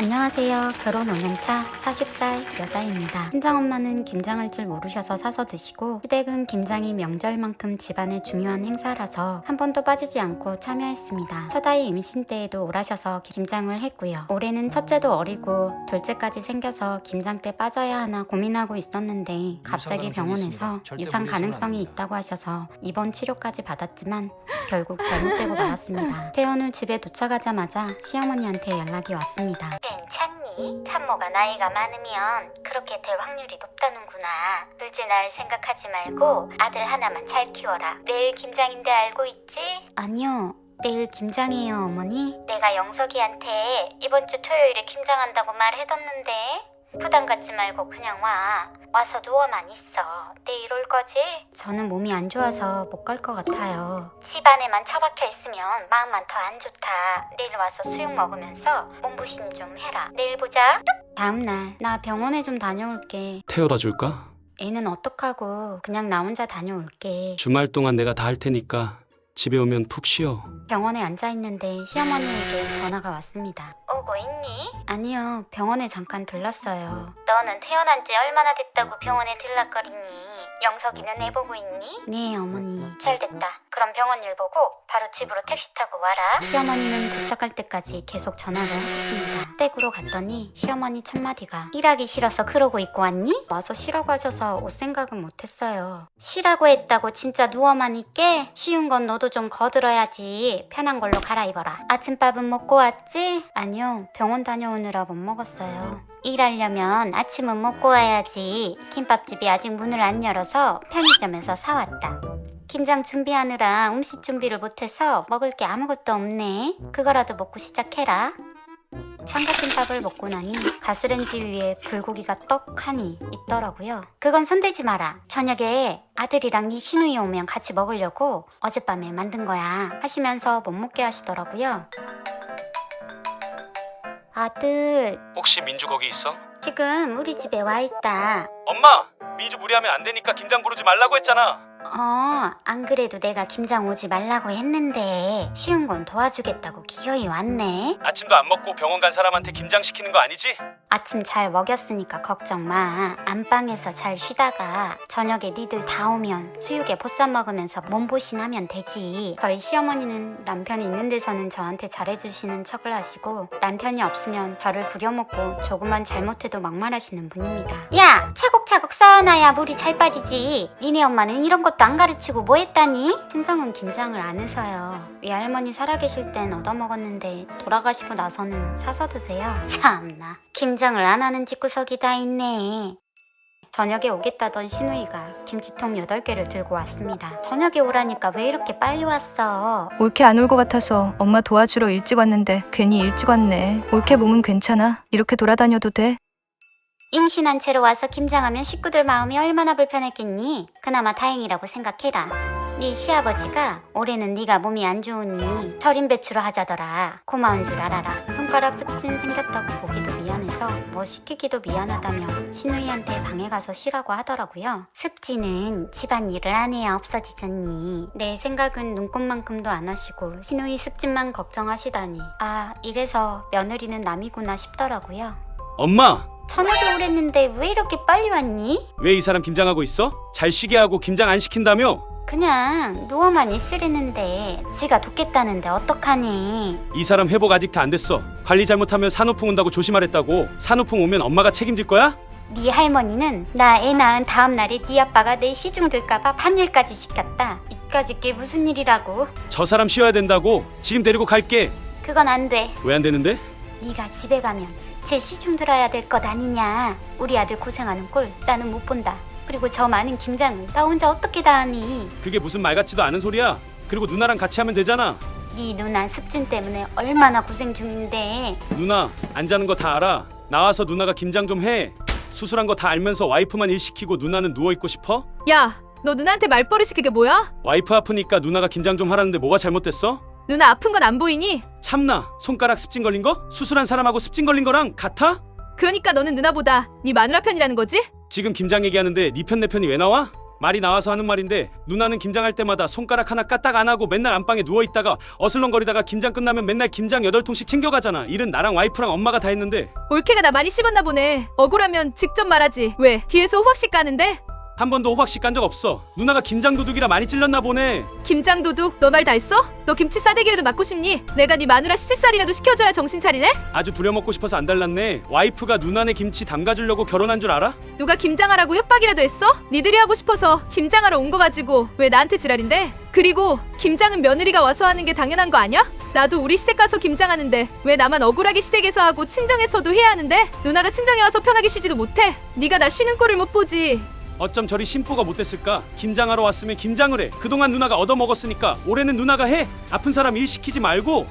안녕하세요. 결혼 5년차 40살 여자입니다. 친정엄마는 김장할 줄 모르셔서 사서 드시고, 시댁은 김장이 명절만큼 집안의 중요한 행사라서 한 번도 빠지지 않고 참여했습니다. 첫 아이 임신 때에도 오라셔서 김장을 했고요. 올해는 첫째도 어리고 둘째까지 생겨서 김장 때 빠져야 하나 고민하고 있었는데 갑자기 병원에서 유산 가능성이 있다고 하셔서 입원 치료까지 받았지만 결국 잘못되고 말았습니다. 퇴원 후 집에 도착하자마자 시어머니한테 연락이 왔습니다. 괜찮니? 산모가 나이가 많으면 그렇게 될 확률이 높다는구나. 둘째 낳을 생각하지 말고 아들 하나만 잘 키워라. 내일 김장인데 알고 있지? 아니요. 내일 김장이에요, 어머니. 내가 영석이한테 이번 주 토요일에 김장한다고 말해뒀는데 부담 갖지 말고 그냥 와. 와서 누워만 있어. 내일 올 거지? 저는 몸이 안 좋아서 못 갈 것 같아요. 집안에만 처박혀 있으면 마음만 더 안 좋다. 내일 와서 수육 먹으면서 몸부심 좀 해라. 내일 보자. 다음날 나 병원에 좀 다녀올게. 태워다 줄까? 애는 어떡하고 그냥 나 혼자 다녀올게. 주말 동안 내가 다 할 테니까 집에 오면 푹 쉬어. 병원에 앉아있는데 시어머니에게 전화가 왔습니다. 오고 있니? 아니요, 병원에 잠깐 들렀어요. 너는 태어난 지 얼마나 됐다고 병원에 들락거리니? 영석이는 애 보고 있니? 네, 어머니. 잘됐다. 그럼 병원 일 보고 바로 집으로 택시 타고 와라. 시어머니는 도착할 때까지 계속 전화를 하셨습니다. 댁으로 갔더니 시어머니 첫마디가 일하기 싫어서 그러고 있고 왔니? 와서 쉬라고 하셔서 올 생각은 못했어요. 쉬라고 했다고 진짜 누워만 있게? 쉬운 건 너도 좀 거들어야지. 편한 걸로 갈아입어라. 아침밥은 먹고 왔지? 아니요, 병원 다녀오느라 못 먹었어요. 일하려면 아침은 먹고 와야지. 김밥집이 아직 문을 안 열어서 편의점에서 사왔다. 김장 준비하느라 음식 준비를 못해서 먹을 게 아무것도 없네. 그거라도 먹고 시작해라. 삼각김밥을 먹고 나니 가스레인지 위에 불고기가 떡하니 있더라고요. 그건 손대지 마라. 저녁에 아들이랑 네 시누이 오면 같이 먹으려고 어젯밤에 만든 거야 하시면서 못 먹게 하시더라고요. 아들, 혹시 민주 거기 있어? 지금 우리 집에 와 있다. 엄마! 민주 무리하면 안 되니까 김장 부르지 말라고 했잖아. 안 그래도 내가 김장 오지 말라고 했는데 쉬운 건 도와주겠다고 기어이 왔네. 아침도 안 먹고 병원 간 사람한테 김장 시키는 거 아니지? 아침 잘 먹였으니까 걱정 마. 안방에서 잘 쉬다가 저녁에 니들 다 오면 수육에 보쌈 먹으면서 몸보신하면 되지. 저희 시어머니는 남편이 있는 데서는 저한테 잘해주시는 척을 하시고 남편이 없으면 저를 부려먹고 조금만 잘못해도 막말하시는 분입니다. 야! 차곡차곡 쌓아놔야 물이 잘 빠지지. 니네 엄마는 이런 것도 안 가르치고 뭐 했다니? 친정은 김장을 안 해서요. 외할머니 살아계실 땐 얻어먹었는데 돌아가시고 나서는 사서 드세요. 참나, 김장을 안 하는 집구석이 다 있네. 저녁에 오겠다던 시누이가 김치통 8개를 들고 왔습니다. 저녁에 오라니까 왜 이렇게 빨리 왔어? 올케 안 올 것 같아서 엄마 도와주러 일찍 왔는데 괜히 일찍 왔네. 올케 몸은 괜찮아? 이렇게 돌아다녀도 돼? 임신한 채로 와서 김장하면 식구들 마음이 얼마나 불편했겠니? 그나마 다행이라고 생각해라. 네 시아버지가 올해는 네가 몸이 안 좋으니 절임 배추로 하자더라. 고마운 줄 알아라. 손가락 습진 생겼다고 보기도 미안해서 뭐 시키기도 미안하다며 시누이한테 방에 가서 쉬라고 하더라고요. 습진은 집안일을 안 해야 없어지잖니. 내 생각은 눈곱만큼도 안 하시고 시누이 습진만 걱정하시다니. 아, 이래서 며느리는 남이구나 싶더라고요. 엄마! 저녁에 오랬는데 왜 이렇게 빨리 왔니? 왜 이 사람 김장하고 있어? 잘 쉬게 하고 김장 안 시킨다며? 그냥 누워만 있으려는데 지가 돕겠다는데 어떡하니? 이 사람 회복 아직도 안 됐어. 관리 잘못하면 산후풍 온다고 조심하랬다고. 산후풍 오면 엄마가 책임질 거야? 네 할머니는 나 애 낳은 다음 날에 네 아빠가 내 시중 들까봐 반일까지 시켰다. 이까짓 게 무슨 일이라고? 저 사람 쉬어야 된다고. 지금 데리고 갈게. 그건 안 돼. 왜 안 되는데? 네가 집에 가면 제 시중 들어야 될 것 아니냐. 우리 아들 고생하는 꼴 나는 못 본다. 그리고 저 많은 김장을 나 혼자 어떻게 다 하니? 그게 무슨 말 같지도 않은 소리야. 그리고 누나랑 같이 하면 되잖아. 네 누나 습진 때문에 얼마나 고생 중인데. 누나 안 자는 거 다 알아. 나와서 누나가 김장 좀 해. 수술한 거 다 알면서 와이프만 일 시키고 누나는 누워있고 싶어? 야, 너 누나한테 말버릇이 그게 뭐야? 와이프 아프니까 누나가 김장 좀 하라는데 뭐가 잘못됐어? 누나 아픈 건 안 보이니? 참나, 손가락 습진 걸린 거? 수술한 사람하고 습진 걸린 거랑 같아? 그러니까 너는 누나보다 네 마누라 편이라는 거지? 지금 김장 얘기하는데 네 편 내 편이 왜 나와? 말이 나와서 하는 말인데 누나는 김장할 때마다 손가락 하나 까딱 안 하고 맨날 안방에 누워있다가 어슬렁거리다가 김장 끝나면 맨날 김장 8통씩 챙겨가잖아. 일은 나랑 와이프랑 엄마가 다 했는데 올케가 나 많이 씹었나 보네. 억울하면 직접 말하지. 왜? 뒤에서 호박씨 까는데? 한 번도 호박씨 깐 적 없어. 누나가 김장 도둑이라 많이 찔렸나 보네. 김장도둑 너 말 다 했어? 너 김치 싸대기라도 맞고 싶니? 내가 네 마누라 시집살이라도 시켜줘야 정신 차리네? 아주 부려먹고 싶어서 안 달랐네. 와이프가 누나네 김치 담가주려고 결혼한 줄 알아? 누가 김장하라고 협박이라도 했어? 니들이 하고 싶어서 김장하러 온 거 가지고 왜 나한테 지랄인데? 그리고 김장은 며느리가 와서 하는 게 당연한 거 아니야? 나도 우리 시댁 가서 김장하는데 왜 나만 억울하게 시댁에서 하고 친정에서도 해야 하는데? 누나가 친정에 와서 편하게 쉬지도 못해? 네가 나 쉬는 꼴을 못 보지. 어쩜 저리 심보가 못됐을까? 김장하러 왔으면 김장을 해. 그동안 누나가 얻어먹었으니까 올해는 누나가 해. 아픈 사람 일 시키지 말고.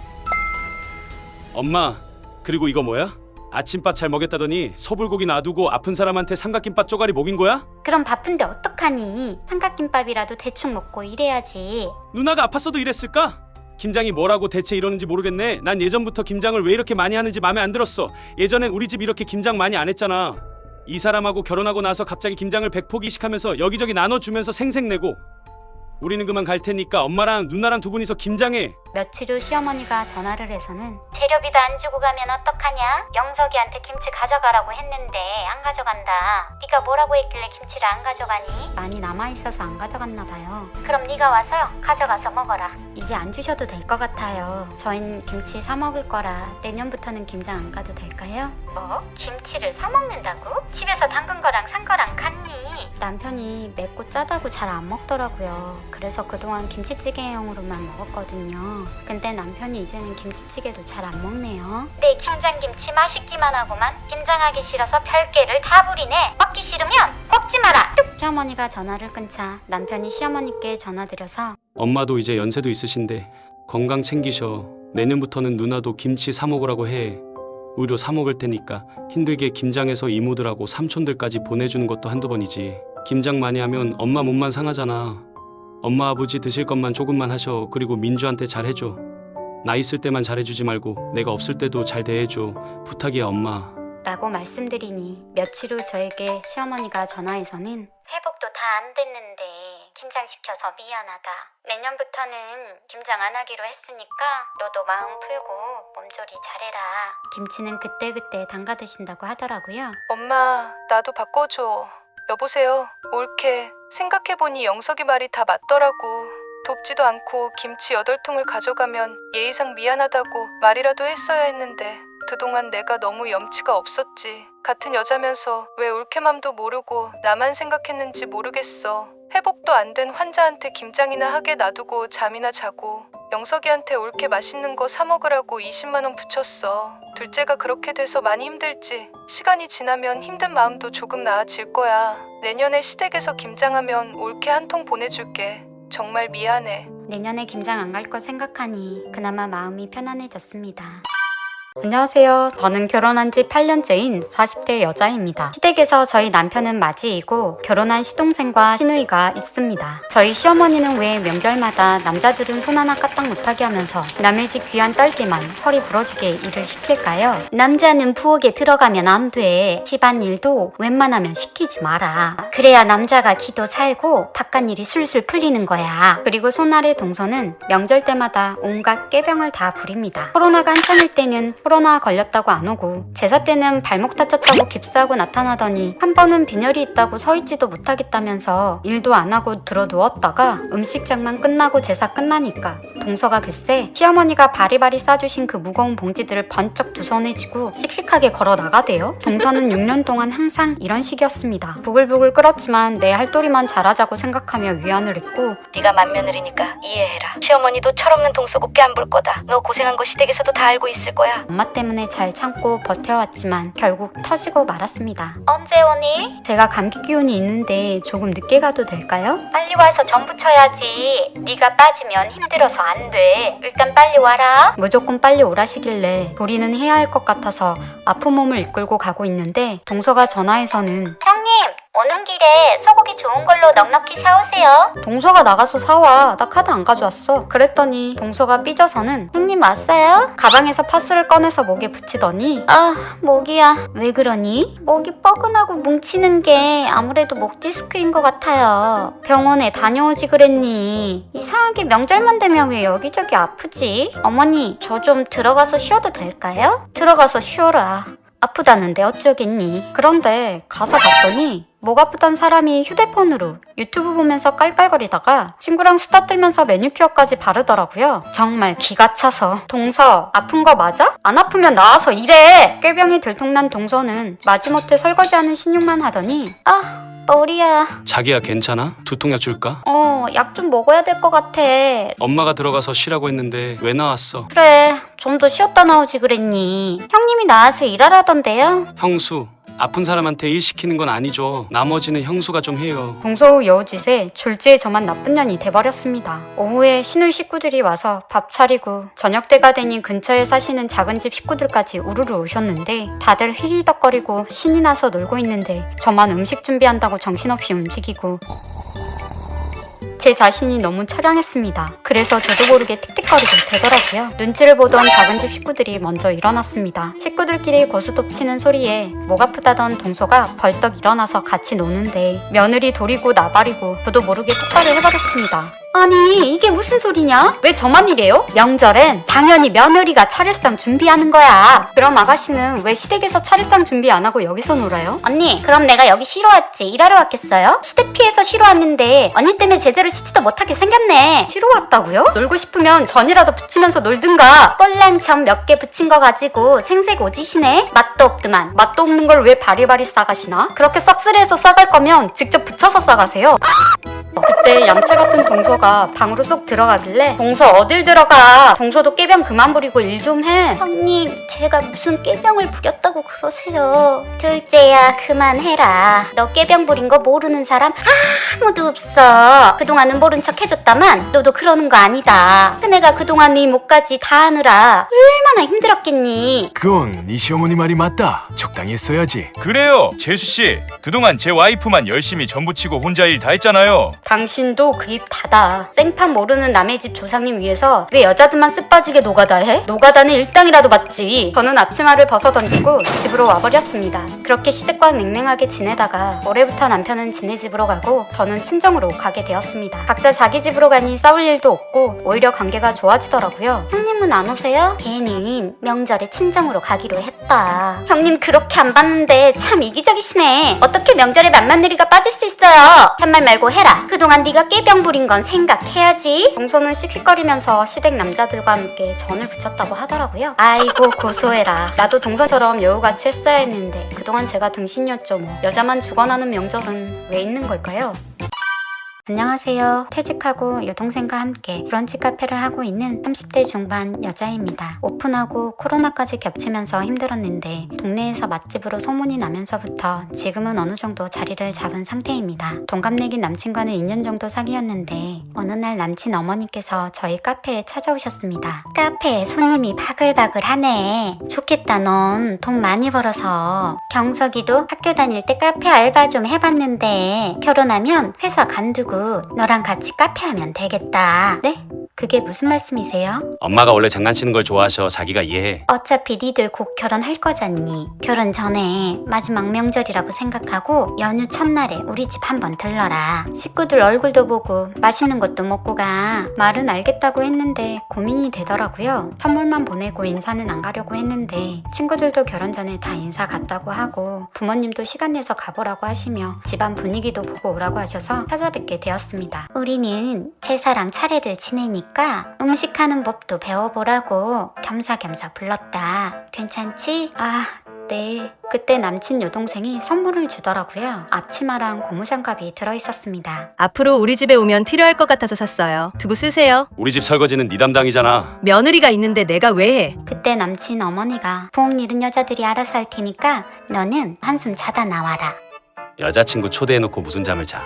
엄마, 그리고 이거 뭐야? 아침밥 잘 먹였다더니 소불고기 놔두고 아픈 사람한테 삼각김밥 쪼가리 먹인 거야? 그럼 바쁜데 어떡하니? 삼각김밥이라도 대충 먹고 일해야지. 누나가 아팠어도 이랬을까? 김장이 뭐라고 대체 이러는지 모르겠네. 난 예전부터 김장을 왜 이렇게 많이 하는지 마음에 안 들었어. 예전엔 우리 집 이렇게 김장 많이 안 했잖아. 이 사람하고 결혼하고 나서 갑자기 김장을 100포기씩 하면서 여기저기 나눠주면서 생색내고. 우리는 그만 갈 테니까 엄마랑 누나랑 두 분이서 김장해. 며칠 후 시어머니가 전화를 해서는 재료비도 안 주고 가면 어떡하냐? 영석이한테 김치 가져가라고 했는데 안 가져간다. 네가 뭐라고 했길래 김치를 안 가져가니? 많이 남아있어서 안 가져갔나 봐요. 그럼 네가 와서 가져가서 먹어라. 이제 안 주셔도 될 것 같아요. 저흰 김치 사 먹을 거라 내년부터는 김장 안 가도 될까요? 뭐? 김치를 사 먹는다고? 집에서 담근 거랑 산 거랑 같니? 남편이 맵고 짜다고 잘 안 먹더라고요. 그래서 그동안 김치찌개용으로만 먹었거든요. 근데 남편이 이제는 김치찌개도 잘 안 먹네요. 내 김장김치 맛있기만 하고만 김장하기 싫어서 별개를 다 부리네. 먹기 싫으면 먹지 마라. 뚝! 시어머니가 전화를 끊자 남편이 시어머니께 전화드려서 엄마도 이제 연세도 있으신데 건강 챙기셔. 내년부터는 누나도 김치 사 먹으라고 해. 의료 사 먹을 테니까 힘들게 김장해서 이모들하고 삼촌들까지 보내주는 것도 한두 번이지. 김장 많이 하면 엄마 몸만 상하잖아. 엄마 아버지 드실 것만 조금만 하셔. 그리고 민주한테 잘해줘. 나 있을 때만 잘해주지 말고 내가 없을 때도 잘 대해줘. 부탁이야 엄마. 라고 말씀드리니 며칠 후 저에게 시어머니가 전화해서는 회복도 다 안 됐는데 김장시켜서 미안하다. 내년부터는 김장 안 하기로 했으니까 너도 마음 풀고 몸조리 잘해라. 김치는 그때그때 담가 드신다고 하더라고요. 엄마, 나도 바꿔줘. 여보세요, 올케. 생각해보니 영석이 말이 다 맞더라고. 돕지도 않고 김치 8통을 가져가면 예의상 미안하다고 말이라도 했어야 했는데 그동안 내가 너무 염치가 없었지. 같은 여자면서 왜 올케 맘도 모르고 나만 생각했는지 모르겠어. 회복도 안 된 환자한테 김장이나 하게 놔두고 잠이나 자고 영석이한테 올케 맛있는 거 사 먹으라고 20만 원 붙였어. 둘째가 그렇게 돼서 많이 힘들지. 시간이 지나면 힘든 마음도 조금 나아질 거야. 내년에 시댁에서 김장하면 올케 한 통 보내줄게. 정말 미안해. 내년에 김장 안 갈 거 생각하니 그나마 마음이 편안해졌습니다. 안녕하세요. 저는 결혼한 지 8년째인 40대 여자입니다. 시댁에서 저희 남편은 맞이이고 결혼한 시동생과 시누이가 있습니다. 저희 시어머니는 왜 명절마다 남자들은 손 하나 까딱 못하게 하면서 남의 집 귀한 딸들만 허리 부러지게 일을 시킬까요? 남자는 부엌에 들어가면 안 돼. 집안일도 웬만하면 시키지 마라. 그래야 남자가 기도 살고 바깥일이 술술 풀리는 거야. 그리고 손아래 동서는 명절 때마다 온갖 깨병을 다 부립니다. 코로나가 한창일 때는 코로나 걸렸다고 안 오고 제사 때는 발목 다쳤다고 깁스하고 나타나더니 한 번은 빈혈이 있다고 서있지도 못하겠다면서 일도 안 하고 들어누웠다가 음식장만 끝나고 제사 끝나니까 동서가 글쎄 시어머니가 바리바리 싸주신 그 무거운 봉지들을 번쩍 두 손에 쥐고 씩씩하게 걸어 나가대요. 동서는 6년 동안 항상 이런 식이었습니다. 부글부글 끓었지만 내 할 도리만 잘하자고 생각하며 위안을 했고 네가 맏며느리니까 이해해라. 시어머니도 철없는 동서 곱게 안 볼 거다. 너 고생한 거 시댁에서도 다 알고 있을 거야. 엄마 때문에 잘 참고 버텨왔지만 결국 터지고 말았습니다. 언제 오니? 제가 감기 기운이 있는데 조금 늦게 가도 될까요? 빨리 와서 전 부쳐야지. 네가 빠지면 힘들어서 안 돼. 일단 빨리 와라. 무조건 빨리 오라시길래 도리는 해야 할 것 같아서 아픈 몸을 이끌고 가고 있는데 동서가 전화해서는 형님 오는 길에 소고기 좋은 걸로 넉넉히 사오세요. 동서가 나가서 사와. 나 카드 안 가져왔어. 그랬더니 동서가 삐져서는 형님 왔어요? 가방에서 파스를 꺼내서 목에 붙이더니 아 목이야. 왜 그러니? 목이 뻐근하고 뭉치는 게 아무래도 목 디스크인 것 같아요. 병원에 다녀오지 그랬니? 이상하게 명절만 되면 왜 여기저기 아프지? 어머니 저 좀 들어가서 쉬어도 될까요? 들어가서 쉬어라. 아프다는데 어쩌겠니? 그런데 가서 봤더니 목 아프단 사람이 휴대폰으로 유튜브 보면서 깔깔거리다가 친구랑 수다 떨면서 매니큐어까지 바르더라고요. 정말 기가 차서 동서 아픈 거 맞아? 안 아프면 나와서 일해! 꾀병이 들통난 동서는 마지못해 설거지하는 신용만 하더니 아 머리야. 자기야 괜찮아? 두통약 줄까? 약 좀 먹어야 될 것 같아. 엄마가 들어가서 쉬라고 했는데 왜 나왔어? 그래 좀 더 쉬었다 나오지 그랬니? 형님이 나와서 일하라던데요? 형수, 아픈 사람한테 일 시키는 건 아니죠. 나머지는 형수가 좀 해요. 동서 후 여우짓에 졸지에 저만 나쁜 년이 돼버렸습니다. 오후에 시누이 식구들이 와서 밥 차리고 저녁 때가 되니 근처에 사시는 작은 집 식구들까지 우르르 오셨는데 다들 히히덕거리고 신이 나서 놀고 있는데 저만 음식 준비한다고 정신없이 움직이고 제 자신이 너무 처량했습니다. 그래서 저도 모르게 틱틱거리게 되더라고요. 눈치를 보던 작은 집 식구들이 먼저 일어났습니다. 식구들끼리 고스톱치는 소리에 목 아프다던 동서가 벌떡 일어나서 같이 노는데 며느리 돌이고 나발이고 저도 모르게 폭발을 해버렸습니다. 아니 이게 무슨 소리냐? 왜 저만 이래요? 명절엔 당연히 며느리가 차례상 준비하는 거야. 그럼 아가씨는 왜 시댁에서 차례상 준비 안 하고 여기서 놀아요? 언니 그럼 내가 여기 쉬러 왔지 일하러 왔겠어요? 시댁 피해서 쉬러 왔는데 언니 때문에 제대로 쉬지도 못하게 생겼네. 쉬러 왔다고요? 놀고 싶으면 전이라도 붙이면서 놀든가. 뻘랭천 몇 개 붙인 거 가지고 생색 오지시네. 맛도 없더만. 맛도 없는 걸 왜 바리바리 싸가시나? 그렇게 싹쓸이해서 싸갈 거면 직접 붙여서 싸가세요. 그때 얌체 같은 동서가 방으로 쏙 들어가길래 동서 어딜 들어가? 동서도 깨병 그만 부리고 일 좀 해. 형님 제가 무슨 깨병을 부렸다고 그러세요? 둘째야 그만해라. 너 깨병 부린 거 모르는 사람 아무도 없어. 그동안은 모른 척 해줬다만 너도 그러는 거 아니다. 큰애가 그동안 네 목까지 다 하느라 얼마나 힘들었겠니? 그건 네 시어머니 말이 맞다. 적당히 했어야지. 그래요, 재수씨. 그동안 제 와이프만 열심히 전부치고 혼자 일 다 했잖아요. 당신도 그 입 닫아. 생판 모르는 남의 집 조상님 위해서 왜 여자들만 쓱빠지게 노가다 해? 노가다는 일당이라도 받지. 저는 앞치마를 벗어던지고 집으로 와버렸습니다. 그렇게 시댁과 냉랭하게 지내다가 올해부터 남편은 지네 집으로 가고 저는 친정으로 가게 되었습니다. 각자 자기 집으로 가니 싸울 일도 없고 오히려 관계가 좋아지더라고요. 형님은 안 오세요? 걔는 명절에 친정으로 가기로 했다. 형님 그렇게 안 봤는데 참 이기적이시네. 어떻게 명절에 맏며느리가 빠질 수 있어요? 참말 말고 해라. 그동안 네가 깨병 부린 건 생각해야지. 동서는 씩씩거리면서 시댁 남자들과 함께 전을 붙였다고 하더라고요. 아이고 고소해라. 나도 동서처럼 여우같이 했어야 했는데 그동안 제가 등신이었죠 뭐. 여자만 죽어나는 명절은 왜 있는 걸까요? 안녕하세요. 퇴직하고 여동생과 함께 브런치 카페를 하고 있는 30대 중반 여자입니다. 오픈하고 코로나까지 겹치면서 힘들었는데 동네에서 맛집으로 소문이 나면서부터 지금은 어느 정도 자리를 잡은 상태입니다. 동갑내기 남친과는 2년 정도 사귀었는데 어느 날 남친 어머니께서 저희 카페에 찾아오셨습니다. 카페에 손님이 바글바글하네. 좋겠다 넌 돈 많이 벌어서. 경석이도 학교 다닐 때 카페 알바 좀 해봤는데 결혼하면 회사 간두고 너랑 같이 카페 하면 되겠다. 네? 그게 무슨 말씀이세요? 엄마가 원래 장난치는 걸 좋아하셔. 자기가 이해해. 어차피 니들 곧 결혼할 거잖니. 결혼 전에 마지막 명절이라고 생각하고 연휴 첫날에 우리 집 한번 들러라. 식구들 얼굴도 보고 맛있는 것도 먹고 가. 말은 알겠다고 했는데 고민이 되더라고요. 선물만 보내고 인사는 안 가려고 했는데 친구들도 결혼 전에 다 인사 갔다고 하고 부모님도 시간 내서 가보라고 하시며 집안 분위기도 보고 오라고 하셔서 찾아뵙게 되었습니다. 우리는 제사랑 차례를 지내니까 음식하는 법도 배워보라고 겸사겸사 불렀다. 괜찮지? 아, 네. 그때 남친 여동생이 선물을 주더라고요. 앞치마랑 고무장갑이 들어있었습니다. 앞으로 우리 집에 오면 필요할 것 같아서 샀어요. 두고 쓰세요. 우리 집 설거지는 네 담당이잖아. 며느리가 있는데 내가 왜 해? 그때 남친 어머니가 부엌 일은 여자들이 알아서 할 테니까 너는 한숨 자다 나와라. 여자친구 초대해놓고 무슨 잠을 자.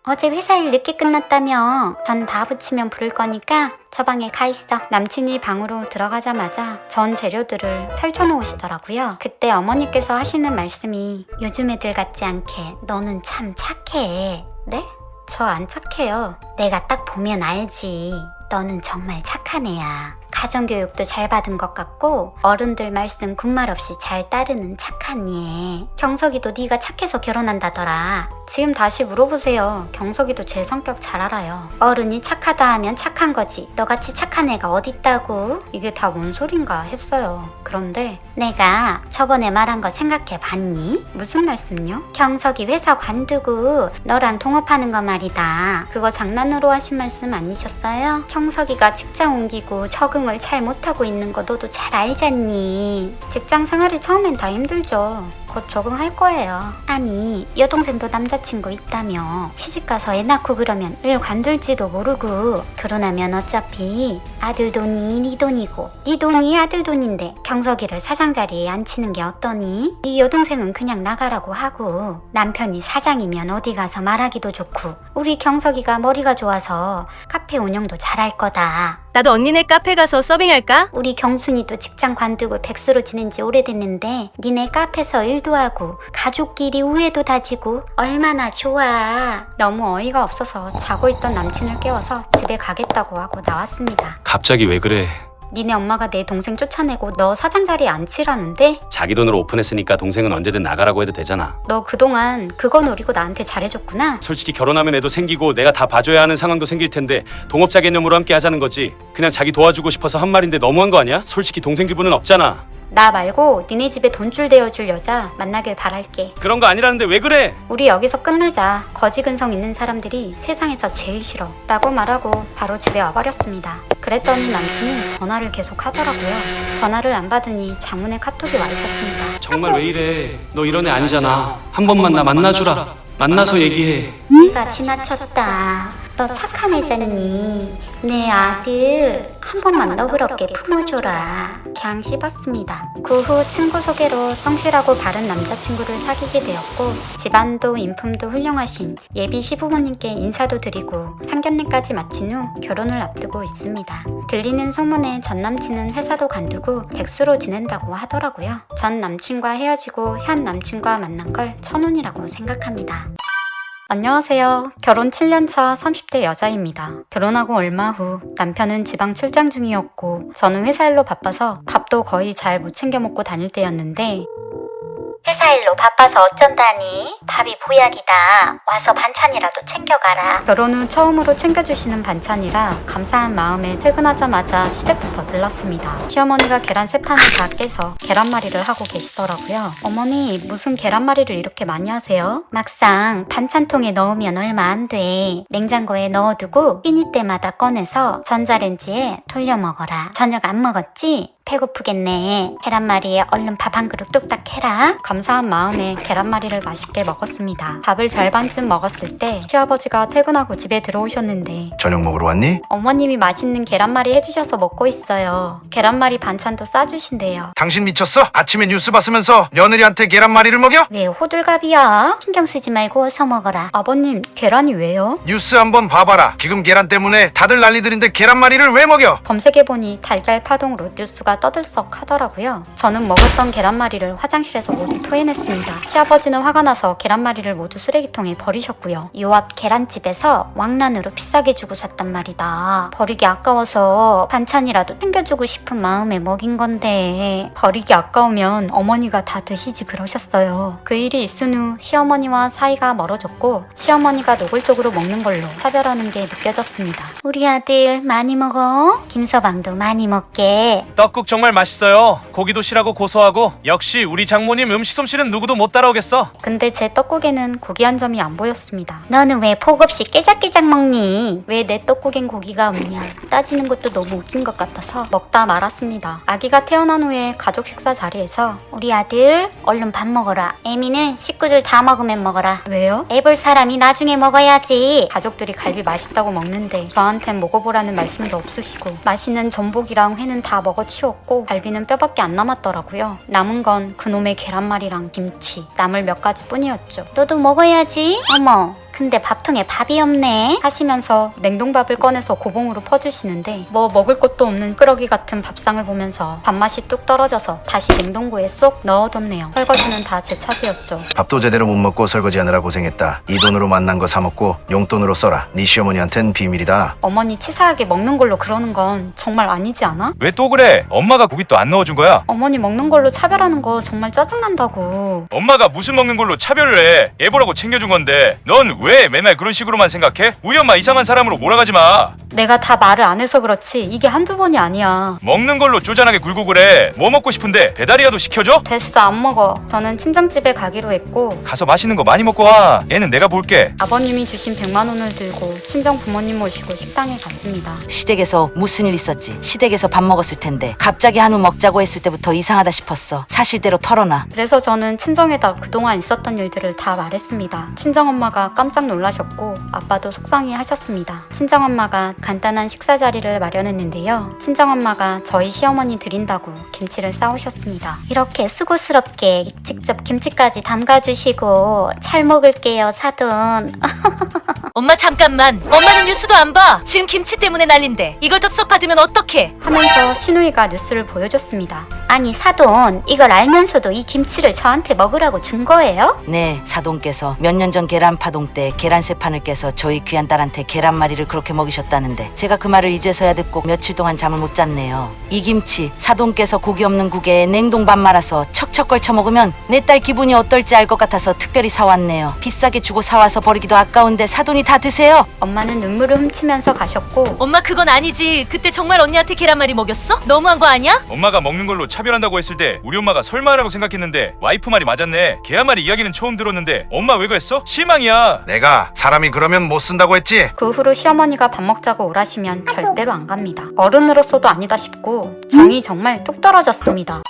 어제 회사 일 늦게 끝났다며. 전 다 붙이면 부를 거니까 저 방에 가 있어. 남친이 방으로 들어가자마자 전 재료들을 펼쳐놓으시더라고요. 그때 어머니께서 하시는 말씀이 요즘 애들 같지 않게 너는 참 착해. 네? 저 안 착해요. 내가 딱 보면 알지. 너는 정말 착한 애야. 가정교육도 잘 받은 것 같고 어른들 말씀 군말 없이 잘 따르는 착한 얘. 경석이도 네가 착해서 결혼한다더라. 지금 다시 물어보세요. 경석이도 제 성격 잘 알아요. 어른이 착하다 하면 착한 거지. 너같이 착한 애가 어딨다고? 이게 다 뭔 소린가 했어요. 그런데 내가 저번에 말한 거 생각해 봤니? 무슨 말씀요? 경석이 회사 관두고 너랑 동업하는 거 말이다. 그거 장난으로 하신 말씀 아니셨어요? 경석이가 직장 옮기고 적응을 잘 못하고 있는 거 너도 잘 알잖니. 직장 생활이 처음엔 다 힘들죠. 곧 적응할 거예요. 아니 여동생도 남자친구 있다며. 시집가서 애 낳고 그러면 일 관둘지도 모르고 결혼하면 어차피 아들 돈이 네 돈이고 네 돈이 아들 돈인데 경석이를 사장 자리에 앉히는 게 어떠니? 이 여동생은 그냥 나가라고 하고 남편이 사장이면 어디 가서 말하기도 좋고 우리 경석이가 머리가 좋아서 카페 운영도 잘할 거다. 나도 언니네 카페 가서 서빙할까? 우리 경순이도 직장 관두고 백수로 지낸 지 오래됐는데 니네 카페에서 일도 하고 가족끼리 우애도 다지고 얼마나 좋아. 너무 어이가 없어서 자고 있던 남친을 깨워서 집에 가겠다고 하고 나왔습니다. 갑자기 왜 그래? 니네 엄마가 내 동생 쫓아내고 너 사장 자리에 앉히라는데 자기 돈으로 오픈했으니까 동생은 언제든 나가라고 해도 되잖아. 너 그동안 그거 노리고 나한테 잘해줬구나. 솔직히 결혼하면 애도 생기고 내가 다 봐줘야 하는 상황도 생길 텐데 동업자 개념으로 함께 하자는 거지. 그냥 자기 도와주고 싶어서 한 말인데 너무한 거 아니야? 솔직히 동생 기분은 없잖아. 나 말고 니네 집에 돈줄 대어줄 여자 만나길 바랄게. 그런 거 아니라는데 왜 그래? 우리 여기서 끝내자. 거지 근성 있는 사람들이 세상에서 제일 싫어 라고 말하고 바로 집에 와버렸습니다. 그랬더니 남친이 전화를 계속 하더라고요. 전화를 안 받으니 장문의 카톡이 와 있었습니다. 정말 왜 이래? 너 이런 애 아니잖아. 한 번만 나 만나주라. 만나서 얘기해. 네가 지나쳤다. 너 착한 애잖니. 내 아들 한 번만 너그럽게 품어줘라. 그냥 씹었습니다. 그 후 친구 소개로 성실하고 바른 남자친구를 사귀게 되었고 집안도 인품도 훌륭하신 예비 시부모님께 인사도 드리고 상견례까지 마친 후 결혼을 앞두고 있습니다. 들리는 소문에 전 남친은 회사도 관두고 백수로 지낸다고 하더라고요. 전 남친과 헤어지고 현 남친과 만난 걸 천운이라고 생각합니다. 안녕하세요. 결혼 7년차 30대 여자입니다. 결혼하고 얼마 후 남편은 지방 출장 중이었고 저는 회사 일로 바빠서 밥도 거의 잘 못 챙겨 먹고 다닐 때였는데 회사 일로 바빠서 어쩐다니? 밥이 보약이다. 와서 반찬이라도 챙겨가라. 결혼 후 처음으로 챙겨주시는 반찬이라 감사한 마음에 퇴근하자마자 시댁부터 들렀습니다. 시어머니가 계란 3판을 다 깨서 계란말이를 하고 계시더라고요. 어머니 무슨 계란말이를 이렇게 많이 하세요? 막상 반찬통에 넣으면 얼마 안 돼. 냉장고에 넣어두고 끼니 때마다 꺼내서 전자레인지에 돌려 먹어라. 저녁 안 먹었지? 배고프겠네. 계란말이에 얼른 밥 한 그릇 뚝딱 해라. 감사한 마음에 계란말이를 맛있게 먹었습니다. 밥을 절반쯤 먹었을 때 시아버지가 퇴근하고 집에 들어오셨는데 저녁 먹으러 왔니? 어머님이 맛있는 계란말이 해주셔서 먹고 있어요. 계란말이 반찬도 싸주신대요. 당신 미쳤어? 아침에 뉴스 봤으면서 며느리한테 계란말이를 먹여? 왜 호들갑이야? 신경 쓰지 말고 어서 먹어라. 아버님 계란이 왜요? 뉴스 한번 봐봐라. 지금 계란 때문에 다들 난리들인데 계란말이를 왜 먹여? 검색해보니 달걀 파동으로 뉴스가 떠들썩 하더라고요. 저는 먹었던 계란말이를 화장실에서 모두 토해냈습니다. 시아버지는 화가 나서 계란말이를 모두 쓰레기통에 버리셨고요. 요 앞 계란집에서 왕란으로 비싸게 주고 샀단 말이다. 버리기 아까워서 반찬이라도 챙겨주고 싶은 마음에 먹인 건데 버리기 아까우면 어머니가 다 드시지 그러셨어요. 그 일이 있은 후 시어머니와 사이가 멀어졌고 시어머니가 노골적으로 먹는 걸로 차별하는 게 느껴졌습니다. 우리 아들 많이 먹어? 김서방도 많이 먹게. 떡국 정말 맛있어요. 고기도 실하고 고소하고 역시 우리 장모님 음식 솜씨는 누구도 못 따라오겠어. 근데 제 떡국에는 고기 한 점이 안 보였습니다. 너는 왜 폭 없이 깨작깨작 먹니? 왜 내 떡국엔 고기가 없냐? 따지는 것도 너무 웃긴 것 같아서 먹다 말았습니다. 아기가 태어난 후에 가족 식사 자리에서 우리 아들 얼른 밥 먹어라. 애미는 식구들 다 먹으면 먹어라. 왜요? 애 볼 사람이 나중에 먹어야지. 가족들이 갈비 맛있다고 먹는데 저한텐 먹어보라는 말씀도 없으시고 맛있는 전복이랑 회는 다 먹어치웠고 갈비는 뼈밖에 안 남았더라고요. 남은 건 그놈의 계란말이랑 김치, 나물 몇 가지 뿐이었죠. 너도 먹어야지. 어머, 근데 밥통에 밥이 없네 하시면서 냉동밥을 꺼내서 고봉으로 퍼주시는데 뭐 먹을 것도 없는 끄러기 같은 밥상을 보면서 밥맛이 뚝 떨어져서 다시 냉동고에 쏙 넣어뒀네요. 설거지는 다 제 차지였죠. 밥도 제대로 못 먹고 설거지하느라 고생했다. 이 돈으로 만난 거 사 먹고 용돈으로 써라. 네 시어머니한텐 비밀이다. 어머니 치사하게 먹는 걸로 그러는 건 정말 아니지 않아? 왜 또 그래? 엄마가 고기 또 안 넣어준 거야? 어머니 먹는 걸로 차별하는 거 정말 짜증난다고. 엄마가 무슨 먹는 걸로 차별을 해? 애 보라고 챙겨준 건데 넌 왜 맨날 그런 식으로만 생각해? 우리 엄마 이상한 사람으로 몰아가지 마. 내가 다 말을 안 해서 그렇지 이게 한두 번이 아니야. 먹는 걸로 쪼잔하게 굴고 그래. 뭐 먹고 싶은데 배달이라도 시켜줘? 됐어 안 먹어. 저는 친정집에 가기로 했고 가서 맛있는 거 많이 먹고 와. 애는 내가 볼게. 아버님이 주신 100만 원을 들고 친정 부모님 모시고 식당에 갔습니다. 시댁에서 무슨 일 있었지? 시댁에서 밥 먹었을 텐데 갑자기 한우 먹자고 했을 때부터 이상하다 싶었어. 사실대로 털어놔. 그래서 저는 친정에다 그동안 있었던 일들을 다 말했습니다. 친정엄마가 깜짝 놀라셨고 아빠도 속상해 하셨습니다. 친정엄마가 간단한 식사 자리를 마련했는데요. 친정엄마가 저희 시어머니 드린다고 김치를 싸오셨습니다. 이렇게 수고스럽게 직접 김치까지 담가주시고 잘 먹을게요 사돈. 엄마 잠깐만. 엄마는 뉴스도 안 봐. 지금 김치 때문에 난린데 이걸 덥석받으면 어떡해? 하면서 시누이가 뉴스를 보여줬습니다. 아니 사돈 이걸 알면서도 이 김치를 저한테 먹으라고 준 거예요? 네, 사돈께서 몇 년 전 계란 파동 때 계란새 판을 깨서 저희 귀한 딸한테 계란말이를 그렇게 먹이셨다는데 제가 그 말을 이제서야 듣고 며칠 동안 잠을 못 잤네요. 이 김치 사돈께서 고기 없는 국에 냉동밥 말아서 척척 걸쳐 먹으면 내 딸 기분이 어떨지 알 것 같아서 특별히 사왔네요. 비싸게 주고 사와서 버리기도 아까운데 사돈이 다 드세요. 엄마는 눈물을 훔치면서 가셨고 엄마 그건 아니지. 그때 정말 언니한테 계란말이 먹였어? 너무한 거 아니야? 엄마가 먹는 걸로 차별한다고 했을 때 우리 엄마가 설마라고 생각했는데 와이프 말이 맞았네. 계란말이 이야기는 처음 들었는데 엄마 왜 그랬어? 실망이야. 내가 사람이 그러면 못 쓴다고 했지? 그 후로 시어머니가 밥 먹자고 오라시면 절대로 안 갑니다. 어른으로서도 아니다 싶고 정이 정말 뚝 떨어졌습니다.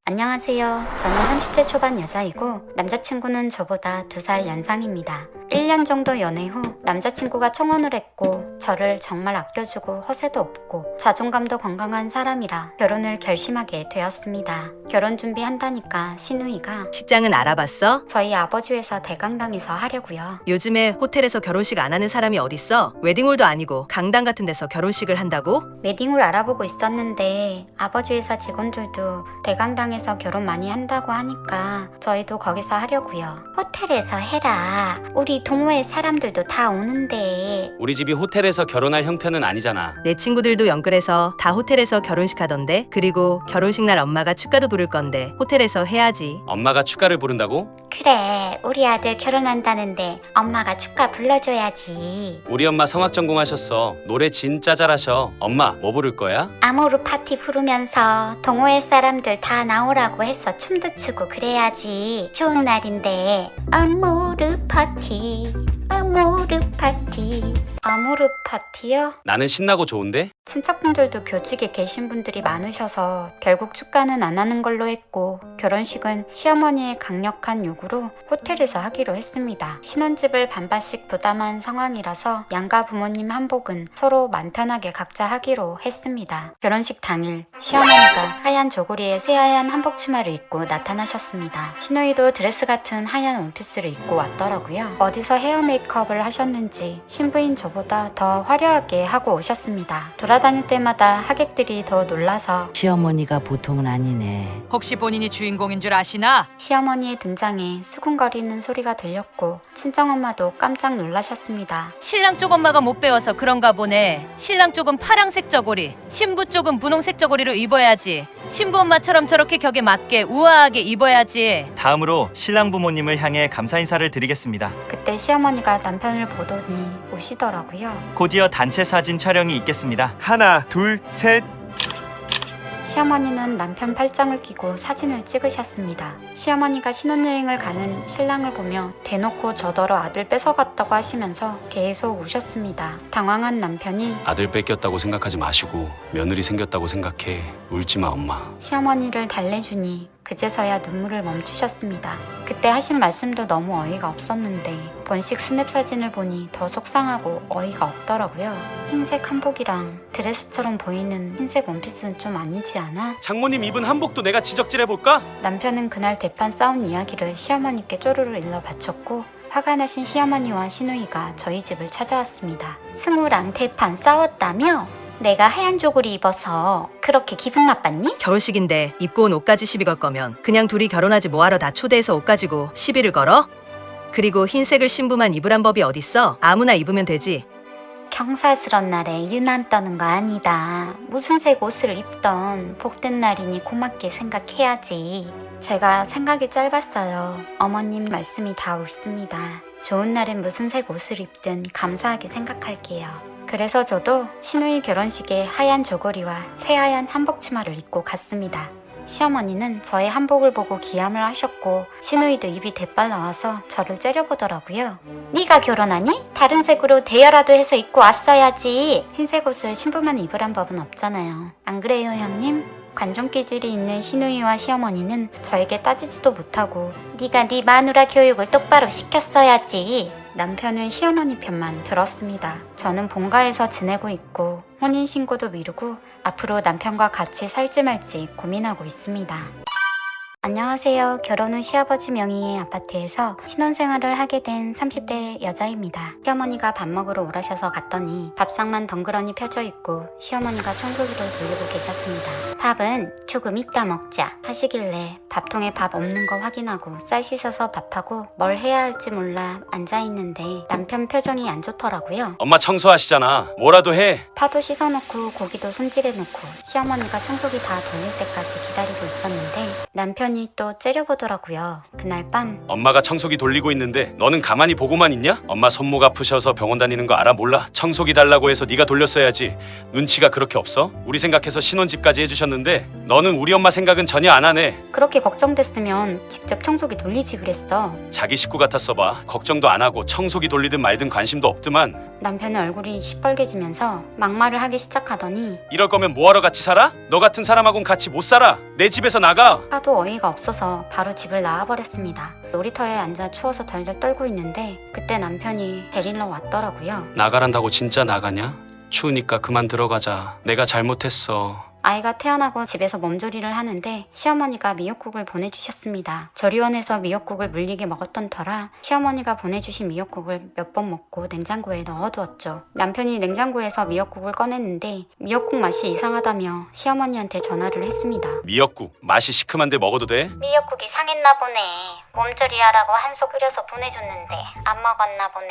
안녕하세요. 저는 30대 초반 여자이고 남자친구는 저보다 2살 연상입니다. 1년 정도 연애 후 남자친구가 청혼을 했고 저를 정말 아껴주고 허세도 없고 자존감도 건강한 사람이라 결혼을 결심하게 되었습니다. 결혼 준비한다니까 시누이가 직장은 알아봤어? 저희 아버지 회사 대강당에서 하려고요. 요즘에 호텔에서 결혼식 안 하는 사람이 어딨어? 웨딩홀도 아니고 강당 같은 데서 결혼식을 한다고? 웨딩홀 알아보고 있었는데 아버지 회사 직원들도 대강당에서 결혼 많이 한다고 하니까 저희도 거기서 하려고요. 호텔에서 해라. 우리 동호회 사람들도 다 오는데. 우리 집이 호텔에서 결혼할 형편은 아니잖아. 내 친구들도 연결해서 다 호텔에서 결혼식 하던데. 그리고 결혼식 날 엄마가 축가도 부를 건데 호텔에서 해야지. 엄마가 축가를 부른다고? 그래 우리 아들 결혼한다는데 엄마가 축가 불러줘야지. 우리 엄마 성악 전공하셨어. 노래 진짜 잘하셔. 엄마 뭐 부를 거야? 아모르 파티 부르면서 동호회 사람들 다 나오라고 해서 춤도 추고 그래야지. 좋은 날인데. 아모르 파티 아모르 파티. 아모르 파티요? 나는 신나고 좋은데? 친척분들도 교직에 계신 분들이 많으셔서 결국 축가는 안 하는 걸로 했고 결혼식은 시어머니의 강력한 요구로 호텔에서 하기로 했습니다. 신혼집을 반반씩 부담한 상황이라서 양가 부모님 한복은 서로 맘 편하게 각자 하기로 했습니다. 결혼식 당일 시어머니가 하얀 저고리에 새하얀 한복 치마를 입고 나타나셨습니다. 시누이도 드레스 같은 하얀 원피스를 입고 왔더라고요. 어디서 헤어 메이크업을 하셨는지 신부인 저보다 더 화려하게 하고 오셨습니다. 돌아다닐 때마다 하객들이 더 놀라서 시어머니가 보통은 아니네. 혹시 본인이 주인공인 줄 아시나? 시어머니의 등장에 수군거리는 소리가 들렸고 친정엄마도 깜짝 놀라셨습니다. 신랑 쪽 엄마가 못 배워서 그런가 보네. 신랑 쪽은 파랑색 저고리, 신부 쪽은 분홍색 저고리로 입어야지. 신부 엄마처럼 저렇게 격에 맞게 우아하게 입어야지. 다음으로 신랑 부모님을 향해 감사 인사를 드리겠습니다. 그때 시어머니가 남편을 보더니 우시더라고요. 곧이어 단체 사진 촬영이 있겠습니다. 하나, 둘, 셋. 시어머니는 남편 팔짱을 끼고 사진을 찍으셨습니다. 시어머니가 신혼여행을 가는 신랑을 보며 대놓고 저더러 아들 뺏어갔다고 하시면서 계속 우셨습니다. 당황한 남편이 아들 뺏겼다고 생각하지 마시고 며느리 생겼다고 생각해. 울지마 엄마. 시어머니를 달래주니 그제서야 눈물을 멈추셨습니다. 그때 하신 말씀도 너무 어이가 없었는데 본식 스냅 사진을 보니 더 속상하고 어이가 없더라고요. 흰색 한복이랑 드레스처럼 보이는 흰색 원피스는 좀 아니지 않아? 장모님 입은 한복도 내가 지적질해볼까? 남편은 그날 대판 싸운 이야기를 시어머니께 쪼르르 일러 바쳤고 화가 나신 시어머니와 시누이가 저희 집을 찾아왔습니다. 승우랑 대판 싸웠다며? 내가 하얀 조거리 입어서 그렇게 기분 나빴니? 결혼식인데 입고 온 옷까지 시비 걸 거면 그냥 둘이 결혼하지 뭐하러 나 초대해서 옷 가지고 시비를 걸어? 그리고 흰색을 신부만 입으란 법이 어딨어? 아무나 입으면 되지. 경사스런 날에 유난 떠는 거 아니다. 무슨 색 옷을 입던 복된 날이니 고맙게 생각해야지. 제가 생각이 짧았어요. 어머님 말씀이 다 옳습니다. 좋은 날엔 무슨 색 옷을 입든 감사하게 생각할게요. 그래서 저도 시누이 결혼식에 하얀 저고리와 새하얀 한복 치마를 입고 갔습니다. 시어머니는 저의 한복을 보고 기함을 하셨고 시누이도 입이 대빨 나와서 저를 째려보더라고요. 네가 결혼하니? 다른 색으로 대여라도 해서 입고 왔어야지. 흰색 옷을 신부만 입으란 법은 없잖아요. 안 그래요, 형님? 관종 기질이 있는 시누이와 시어머니는 저에게 따지지도 못하고 네가 네 마누라 교육을 똑바로 시켰어야지. 남편은 시어머니 편만 들었습니다. 저는 본가에서 지내고 있고 혼인신고도 미루고 앞으로 남편과 같이 살지 말지 고민하고 있습니다. 안녕하세요. 결혼 후 시아버지 명의의 아파트에서 신혼생활을 하게 된 30대 여자입니다. 시어머니가 밥 먹으러 오라셔서 갔더니 밥상만 덩그러니 펴져 있고 시어머니가 청소기를 돌리고 계셨습니다. 밥은 조금 이따 먹자 하시길래 밥통에 밥 없는 거 확인하고 쌀 씻어서 밥하고 뭘 해야 할지 몰라 앉아있는데 남편 표정이 안 좋더라고요. 엄마 청소하시잖아. 뭐라도 해. 파도 씻어놓고 고기도 손질해놓고 시어머니가 청소기 다 돌릴 때까지 기다리고 있었는데 남편이 또 째려보더라고요. 그날 밤 엄마가 청소기 돌리고 있는데 너는 가만히 보고만 있냐? 엄마 손목 아프셔서 병원 다니는 거 알아? 몰라? 청소기 달라고 해서 네가 돌렸어야지. 눈치가 그렇게 없어? 우리 생각해서 신혼집까지 해주셨는데 너는 우리 엄마 생각은 전혀 안 하네. 그렇게 걱정됐으면 직접 청소기 돌리지 그랬어. 자기 식구 같았어 봐. 걱정도 안 하고 청소기 돌리든 말든 관심도 없더만. 남편의 얼굴이 시뻘개지면서 막말을 하기 시작하더니 이럴 거면 뭐하러 같이 살아? 너 같은 사람하고는 같이 못 살아. 내 집에서 나가. 하도 어이가 없어서 바로 집을 나와버렸습니다. 놀이터에 앉아 추워서 덜덜 떨고 있는데 그때 남편이 데리러 왔더라고요. 나가란다고 진짜 나가냐? 추우니까 그만 들어가자. 내가 잘못했어. 아이가 태어나고 집에서 몸조리를 하는데 시어머니가 미역국을 보내주셨습니다. 조리원에서 미역국을 물리게 먹었던 터라 시어머니가 보내주신 미역국을 몇 번 먹고 냉장고에 넣어두었죠. 남편이 냉장고에서 미역국을 꺼냈는데 미역국 맛이 이상하다며 시어머니한테 전화를 했습니다. 미역국 맛이 시큼한데 먹어도 돼? 미역국이 상했나 보네. 몸조리하라고 한솥 끓여서 보내줬는데 안 먹었나 보네.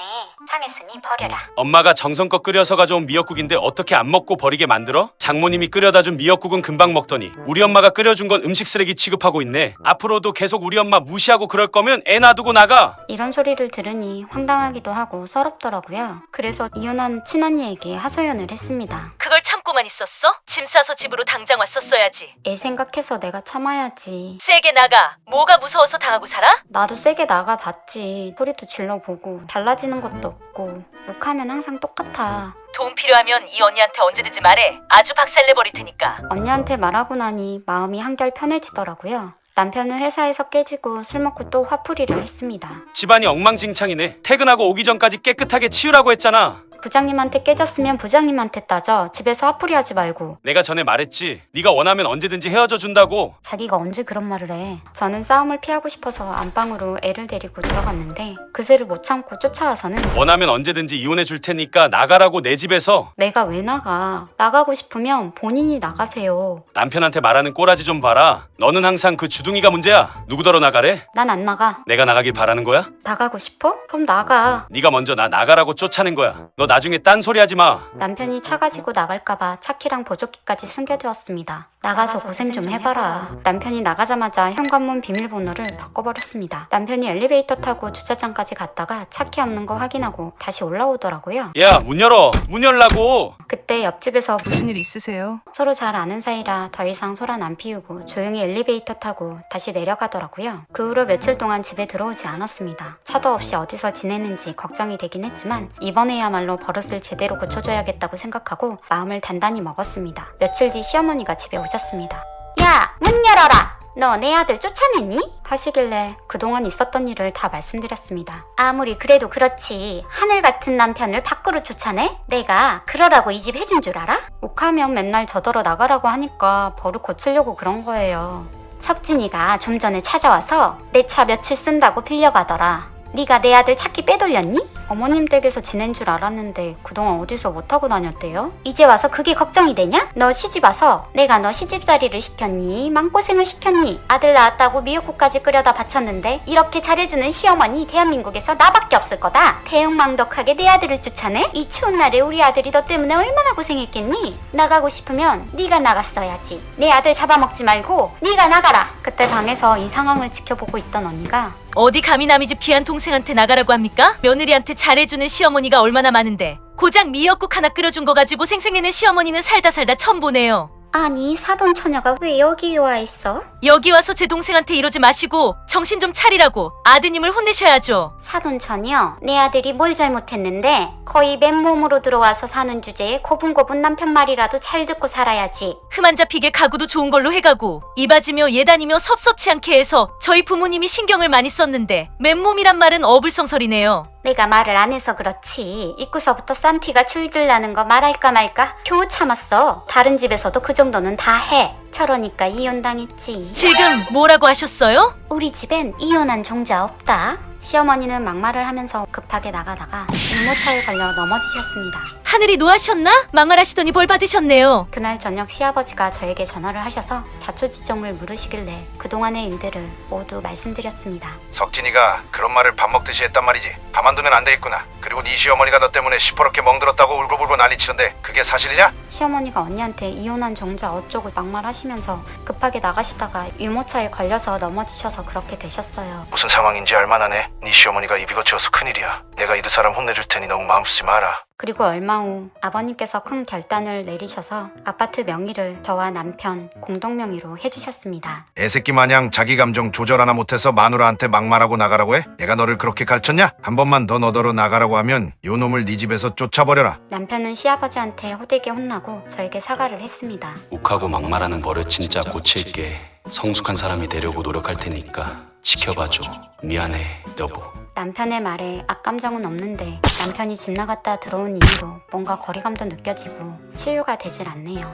상했으니 버려라. 엄마가 정성껏 끓여서 가져온 미역국인데 어떻게 안 먹고 버리게 만들어? 장모님이 끓여다 준 미역국은 금방 먹더니 우리 엄마가 끓여준 건 음식 쓰레기 취급하고 있네. 앞으로도 계속 우리 엄마 무시하고 그럴 거면 애 놔두고 나가. 이런 소리를 들으니 황당하기도 하고 서럽더라고요. 그래서 이혼한 친언니에게 하소연을 했습니다. 그걸 참고만 있었어? 짐 싸서 집으로 당장 왔었어야지. 애 생각해서 내가 참아야지. 세게 나가. 뭐가 무서워서 당하고 살아? 나도 세게 나가봤지. 소리도 질러보고 달라지는 것도 없고 욕하면 항상 똑같아. 돈 필요하면 이 언니한테 언제든지 말해. 아주 박살내 버릴 테니까. 언니한테 말하고 나니 마음이 한결 편해지더라고요. 남편은 회사에서 깨지고 술 먹고 또 화풀이를 했습니다. 집안이 엉망진창이네. 퇴근하고 오기 전까지 깨끗하게 치우라고 했잖아. 부장님한테 깨졌으면 부장님한테 따져. 집에서 화풀이 하지 말고. 내가 전에 말했지. 네가 원하면 언제든지 헤어져 준다고. 자기가 언제 그런 말을 해. 저는 싸움을 피하고 싶어서 안방으로 애를 데리고 들어갔는데 그새를 못 참고 쫓아와서는 원하면 언제든지 이혼해 줄 테니까 나가라고. 내 집에서. 내가 왜 나가. 나가고 싶으면 본인이 나가세요. 남편한테 말하는 꼬라지 좀 봐라. 너는 항상 그 주둥이가 문제야. 누구더러 나가래? 난 안 나가. 내가 나가길 바라는 거야? 나가고 싶어? 그럼 나가. 네가 먼저 나 나가라고 쫓아낸 거야. 너 나중에 딴소리 하지 마. 남편이 차 가지고 나갈까봐 차키랑 보조기까지 숨겨두었습니다. 나가서 고생 좀 해봐라. 남편이 나가자마자 현관문 비밀번호를 바꿔버렸습니다. 남편이 엘리베이터 타고 주차장까지 갔다가 차키 없는 거 확인하고 다시 올라오더라고요. 야, 문 열어. 문 열라고. 그때 옆집에서 무슨 일 있으세요? 서로 잘 아는 사이라 더 이상 소란 안 피우고 조용히 엘리베이터 타고 다시 내려가더라고요. 그 후로 며칠 동안 집에 들어오지 않았습니다. 차도 없이 어디서 지내는지 걱정이 되긴 했지만 이번에야말로 버릇을 제대로 고쳐줘야겠다고 생각하고 마음을 단단히 먹었습니다. 며칠 뒤 시어머니가 집에 오셨습니다. 야, 문 열어라! 너 내 아들 쫓아냈니? 하시길래 그동안 있었던 일을 다 말씀드렸습니다. 아무리 그래도 그렇지 하늘 같은 남편을 밖으로 쫓아내? 내가 그러라고 이 집 해준 줄 알아? 욱하면 맨날 저더러 나가라고 하니까 버릇 고치려고 그런 거예요. 석진이가 좀 전에 찾아와서 내 차 며칠 쓴다고 빌려가더라. 네가 내 아들 찾기 빼돌렸니? 어머님 댁에서 지낸 줄 알았는데 그동안 어디서 못하고 다녔대요? 이제 와서 그게 걱정이 되냐? 너 시집 와서 내가 너 시집살이를 시켰니? 맘고생을 시켰니? 아들 낳았다고 미역국까지 끓여다 바쳤는데 이렇게 잘해주는 시어머니 대한민국에서 나밖에 없을 거다. 대응망덕하게 내 아들을 쫓아내? 이 추운 날에 우리 아들이 너 때문에 얼마나 고생했겠니? 나가고 싶으면 네가 나갔어야지. 내 아들 잡아먹지 말고 네가 나가라. 그때 방에서 이 상황을 지켜보고 있던 언니가 어디 감히 남의 집 귀한 동생한테 나가라고 합니까? 며느리한테 잘해주는 시어머니가 얼마나 많은데 고작 미역국 하나 끓여준 거 가지고 생색내는 시어머니는 살다 처음 보네요. 아니 사돈 처녀가 왜 여기 와 있어? 여기 와서 제 동생한테 이러지 마시고 정신 좀 차리라고 아드님을 혼내셔야죠. 사돈 처녀, 내 아들이 뭘 잘못했는데 거의 맨몸으로 들어와서 사는 주제에 고분고분 남편 말이라도 잘 듣고 살아야지. 흠 안 잡히게 가구도 좋은 걸로 해가고 이바지며 예단이며 섭섭치 않게 해서 저희 부모님이 신경을 많이 썼는데 맨몸이란 말은 어불성설이네요. 내가 말을 안 해서 그렇지 입구서부터 싼 티가 줄줄 나는 거 말할까 말까 겨우 참았어. 다른 집에서도 그 정도는 다 해. 저러니까 이혼당했지. 지금 뭐라고 하셨어요? 우리 집엔 이혼한 종자 없다. 시어머니는 막말을 하면서 급하게 나가다가 유모차에 걸려 넘어지셨습니다. 하늘이 노하셨나? 막말하시더니 벌 받으셨네요. 그날 저녁 시아버지가 저에게 전화를 하셔서 자초지종을 물으시길래 그동안의 일들을 모두 말씀드렸습니다. 석진이가 그런 말을 밥 먹듯이 했단 말이지. 가만두면 안 되겠구나. 그리고 네 시어머니가 너 때문에 시퍼렇게 멍들었다고 울고불고 난리치는데 그게 사실이냐? 시어머니가 언니한테 이혼한 종자 어쩌고 막말하시면서 급하게 나가시다가 유모차에 걸려서 넘어지셔서 그렇게 되셨어요. 무슨 상황인지 알만하네. 네 시어머니가 입이 거쳐서 큰일이야. 내가 이 두 사람 혼내줄 테니 너무 마음 쓰지 마라. 그리고 얼마 후 아버님께서 큰 결단을 내리셔서 아파트 명의를 저와 남편 공동 명의로 해주셨습니다. 애새끼 마냥 자기 감정 조절 하나 못해서 마누라한테 막말하고 나가라고 해? 내가 너를 그렇게 가르쳤냐? 한 번만 더 너더러 나가라고 하면 요 놈을 네 집에서 쫓아버려라. 남편은 시아버지한테 호되게 혼나고 저에게 사과를 했습니다. 욱하고 막말하는 버릇 진짜 고칠게. 성숙한 사람이 되려고 노력할 테니까 지켜봐줘. 미안해 여보. 남편의 말에 악감정은 없는데 남편이 집 나갔다 들어온 이후로 뭔가 거리감도 느껴지고 치유가 되질 않네요.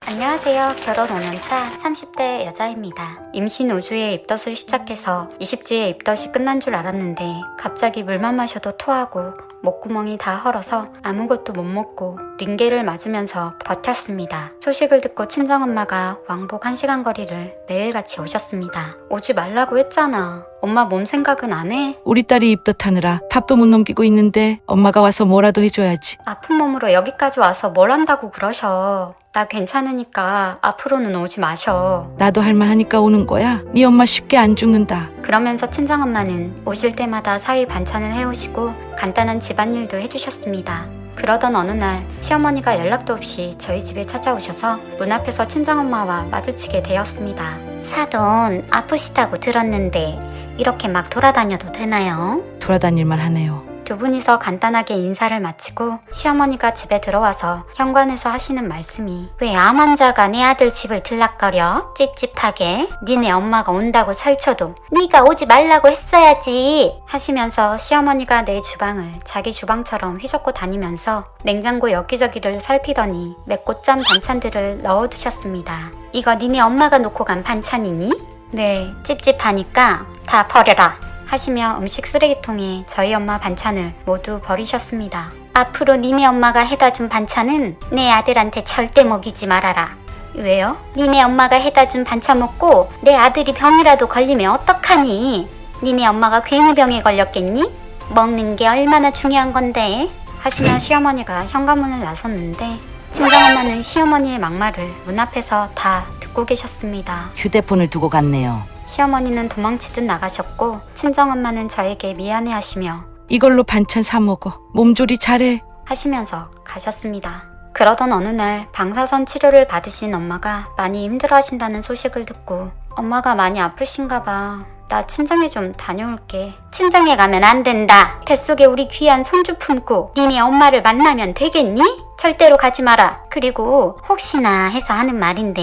안녕하세요. 결혼 5년차 30대 여자입니다. 임신 5주에 입덧을 시작해서 20주에 입덧이 끝난 줄 알았는데 갑자기 물만 마셔도 토하고 목구멍이 다 헐어서 아무것도 못 먹고 링게를 맞으면서 버텼습니다. 소식을 듣고 친정엄마가 왕복 1시간 거리를 매일같이 오셨습니다. 오지 말라고 했잖아. 엄마 몸 생각은 안 해? 우리 딸이 입덧하느라 밥도 못 넘기고 있는데 엄마가 와서 뭐라도 해줘야지. 아픈 몸으로 여기까지 와서 뭘 한다고 그러셔. 나 괜찮으니까 앞으로는 오지 마셔. 나도 할만하니까 오는 거야. 네 엄마 쉽게 안 죽는다. 그러면서 친정엄마는 오실 때마다 사위 반찬을 해오시고 간단한 집안일도 해주셨습니다. 그러던 어느 날 시어머니가 연락도 없이 저희 집에 찾아오셔서 문 앞에서 친정엄마와 마주치게 되었습니다. 사돈 아프시다고 들었는데 이렇게 막 돌아다녀도 되나요? 돌아다닐만 하네요. 두 분이서 간단하게 인사를 마치고 시어머니가 집에 들어와서 현관에서 하시는 말씀이 왜 암 환자가 내 아들 집을 들락거려? 찝찝하게 니네 엄마가 온다고 설쳐도 네가 오지 말라고 했어야지 하시면서 시어머니가 내 주방을 자기 주방처럼 휘젓고 다니면서 냉장고 여기저기를 살피더니 맵고 짠 반찬들을 넣어두셨습니다. 이거 니네 엄마가 놓고 간 반찬이니? 네, 찝찝하니까 다 버려라 하시며 음식 쓰레기통에 저희 엄마 반찬을 모두 버리셨습니다. 앞으로 니네 엄마가 해다 준 반찬은 내 아들한테 절대 먹이지 말아라. 왜요? 니네 엄마가 해다 준 반찬 먹고 내 아들이 병이라도 걸리면 어떡하니? 니네 엄마가 괜히 병에 걸렸겠니? 먹는 게 얼마나 중요한 건데? 하시며 시어머니가 현관문을 나섰는데 친정엄마는 시어머니의 막말을 문 앞에서 다 듣고 계셨습니다. 휴대폰을 두고 갔네요. 시어머니는 도망치듯 나가셨고 친정엄마는 저에게 미안해하시며 이걸로 반찬 사 먹어. 몸조리 잘해. 하시면서 가셨습니다. 그러던 어느 날 방사선 치료를 받으신 엄마가 많이 힘들어하신다는 소식을 듣고 엄마가 많이 아프신가 봐. 나 친정에 좀 다녀올게. 친정에 가면 안 된다. 뱃속에 우리 귀한 손주 품고 니네 엄마를 만나면 되겠니? 절대로 가지 마라. 그리고 혹시나 해서 하는 말인데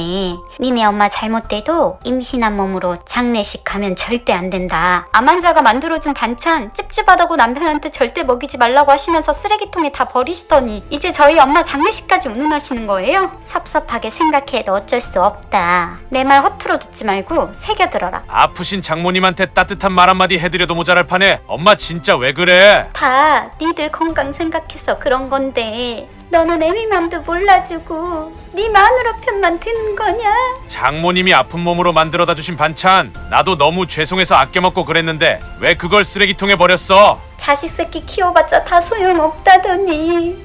니네 엄마 잘못돼도 임신한 몸으로 장례식 가면 절대 안 된다. 암환자가 만들어준 반찬 찝찝하다고 남편한테 절대 먹이지 말라고 하시면서 쓰레기통에 다 버리시더니 이제 저희 엄마 장례식까지 운운하시는 거예요? 섭섭하게 생각해도 어쩔 수 없다. 내 말 허투루 듣지 말고 새겨들어라. 아프신 장모님한테 따뜻한 말 한마디 해드려도 모자랄 판에 엄마 진짜 왜 그래? 다 니들 건강 생각해서 그런 건데 너는 애미 맘도 몰라주고 네 마누라 편만 드는 거냐? 장모님이 아픈 몸으로 만들어다 주신 반찬 나도 너무 죄송해서 아껴 먹고 그랬는데 왜 그걸 쓰레기통에 버렸어? 자식 새끼 키워봤자 다 소용없다더니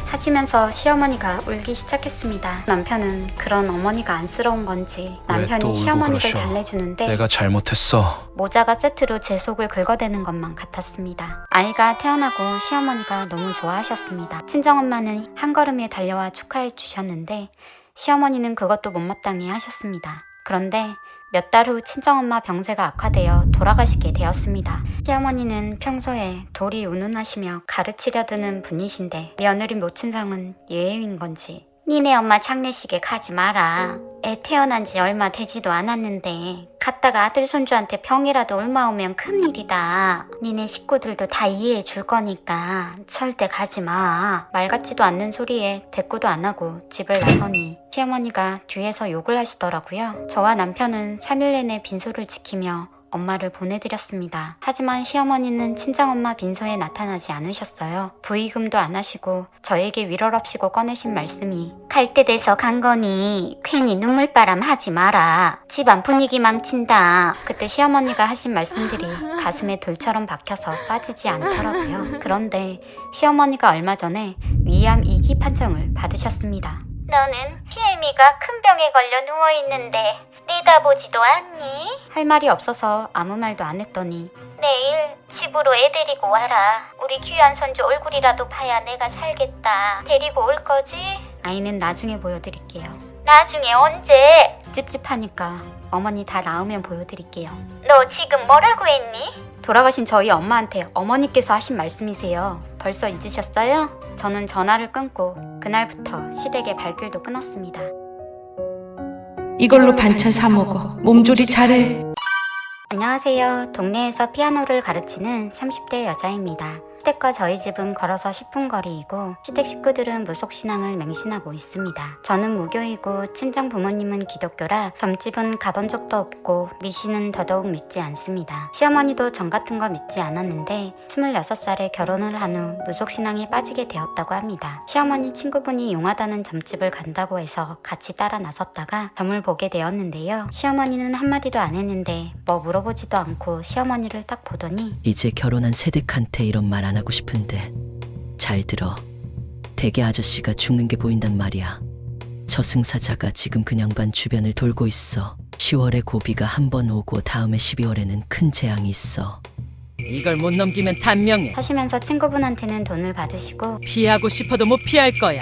하시면서 시어머니가 울기 시작했습니다. 남편은 그런 어머니가 안쓰러운 건지 남편이 시어머니를 달래주는데 내가 잘못했어. 모자가 세트로 제 속을 긁어대는 것만 같았습니다. 아이가 태어나고 시어머니가 너무 좋아하셨습니다. 친정엄마는 한 걸음에 달려와 축하해 주셨는데 시어머니는 그것도 못마땅해 하셨습니다. 그런데 몇 달 후 친정엄마 병세가 악화되어 돌아가시게 되었습니다. 시어머니는 평소에 도리 운운하시며 가르치려 드는 분이신데 며느리 모친상은 예외인 건지 니네 엄마 장례식에 가지 마라. 애 태어난 지 얼마 되지도 않았는데 갔다가 아들 손주한테 병이라도 옮아오면 큰일이다. 니네 식구들도 다 이해해 줄 거니까 절대 가지 마. 말 같지도 않는 소리에 대꾸도 안 하고 집을 나서니 시어머니가 뒤에서 욕을 하시더라고요. 저와 남편은 3일 내내 빈소를 지키며 엄마를 보내드렸습니다. 하지만 시어머니는 친정엄마 빈소에 나타나지 않으셨어요. 부의금도 안 하시고 저에게 위로랍시고 꺼내신 말씀이 갈 때 돼서 간 거니 괜히 눈물바람 하지 마라. 집안 분위기 망친다. 그때 시어머니가 하신 말씀들이 가슴에 돌처럼 박혀서 빠지지 않더라고요. 그런데 시어머니가 얼마 전에 위암 2기 판정을 받으셨습니다. 너는 PM이가 큰 병에 걸려 누워있는데 내다보지도 않니? 할 말이 없어서 아무 말도 안 했더니 내일 집으로 애 데리고 와라. 우리 귀한 손주 얼굴이라도 봐야 내가 살겠다. 데리고 올 거지? 아이는 나중에 보여드릴게요. 나중에 언제? 찝찝하니까 어머니 다 나으면 보여드릴게요. 너 지금 뭐라고 했니? 돌아가신 저희 엄마한테 어머니께서 하신 말씀이세요. 벌써 잊으셨어요? 저는 전화를 끊고 그날부터 시댁의 발길도 끊었습니다. 이걸로 반찬 사 먹어. 몸조리 잘해. 안녕하세요. 동네에서 피아노를 가르치는 30대 여자입니다. 시댁과 저희 집은 걸어서 10분 거리이고 시댁 식구들은 무속신앙을 맹신하고 있습니다. 저는 무교이고 친정 부모님은 기독교라 점집은 가본 적도 없고 미신은 더더욱 믿지 않습니다. 시어머니도 전 같은 거 믿지 않았는데 26살에 결혼을 한 후 무속신앙에 빠지게 되었다고 합니다. 시어머니 친구분이 용하다는 점집을 간다고 해서 같이 따라 나섰다가 점을 보게 되었는데요. 시어머니는 한마디도 안 했는데 뭐 물어보지도 않고 시어머니를 딱 보더니 이제 결혼한 새댁한테 이런 말 안 하고 싶은데 잘 들어. 대개 아저씨가 죽는 게 보인단 말이야. 저승사자가 지금 그 양반 주변을 돌고 있어. 10월에 고비가 한 번 오고 다음에 12월에는 큰 재앙이 있어. 이걸 못 넘기면 단명해. 하시면서 친구분한테는 돈을 받으시고 피하고 싶어도 못 피할 거야.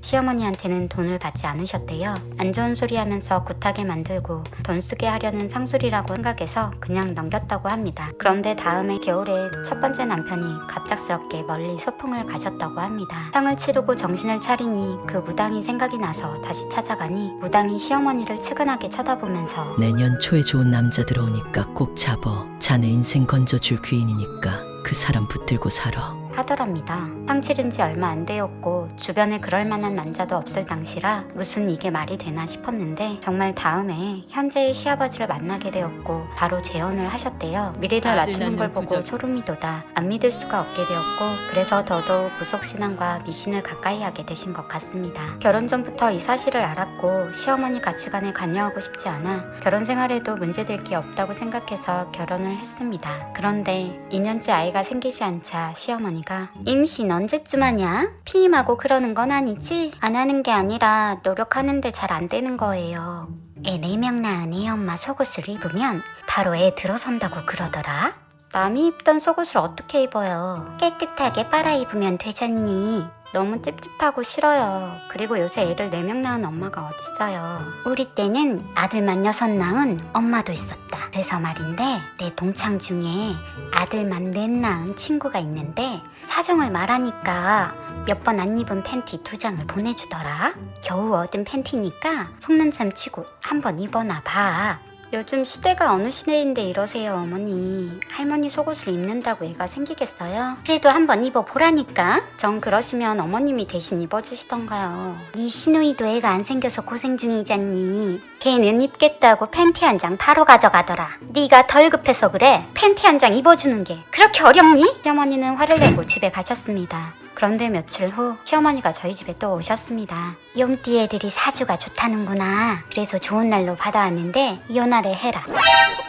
시어머니한테는 돈을 받지 않으셨대요. 안 좋은 소리 하면서 굿하게 만들고 돈 쓰게 하려는 상술이라고 생각해서 그냥 넘겼다고 합니다. 그런데 다음해 겨울에 첫 번째 남편이 갑작스럽게 멀리 소풍을 가셨다고 합니다. 상을 치르고 정신을 차리니 그 무당이 생각이 나서 다시 찾아가니 무당이 시어머니를 측은하게 쳐다보면서 내년 초에 좋은 남자 들어오니까 꼭 잡어. 자네 인생 건져줄 귀인이니까 그 사람 붙들고 살아. 하더랍니다. 상 치른 지 얼마 안 되었고 주변에 그럴 만한 남자도 없을 당시라 무슨 이게 말이 되나 싶었는데 정말 다음에 현재의 시아버지를 만나게 되었고 바로 재혼을 하셨대요. 미래를 맞추는 걸 보고 소름이 돋아 안 믿을 수가 없게 되었고 그래서 더더욱 무속신앙과 미신을 가까이 하게 되신 것 같습니다. 결혼 전부터 이 사실을 알았고 시어머니 가치관에 관여하고 싶지 않아 결혼 생활에도 문제될 게 없다고 생각해서 결혼을 했습니다. 그런데 2년째 아이가 생기지 않자 시어머니 임신 언제쯤 하냐? 피임하고 그러는 건 아니지? 안 하는 게 아니라 노력하는데 잘 안 되는 거예요. 애 4명 낳은 애 엄마 속옷을 입으면 바로 애 들어선다고 그러더라? 남이 입던 속옷을 어떻게 입어요? 깨끗하게 빨아 입으면 되잖니. 너무 찝찝하고 싫어요. 그리고 요새 애를 4명 낳은 엄마가 어딨어요. 우리 때는 아들만 6 낳은 엄마도 있었다. 그래서 말인데 내 동창 중에 아들만 4 낳은 친구가 있는데 사정을 말하니까 몇 번 안 입은 팬티 2장을 보내주더라. 겨우 얻은 팬티니까 속는 셈 치고 한번 입어나 봐. 요즘 시대가 어느 시대인데 이러세요, 어머니. 할머니 속옷을 입는다고 애가 생기겠어요? 그래도 한번 입어보라니까. 전 그러시면 어머님이 대신 입어주시던가요. 네 시누이도 애가 안 생겨서 고생 중이잖니. 걔는 입겠다고 팬티 한 장 바로 가져가더라. 네가 덜 급해서 그래. 팬티 한 장 입어주는 게 그렇게 어렵니? 시어머니는 화를 내고 집에 가셨습니다. 그런데 며칠 후 시어머니가 저희 집에 또 오셨습니다. 용띠 애들이 사주가 좋다는구나. 그래서 좋은 날로 받아왔는데 연하래 해라.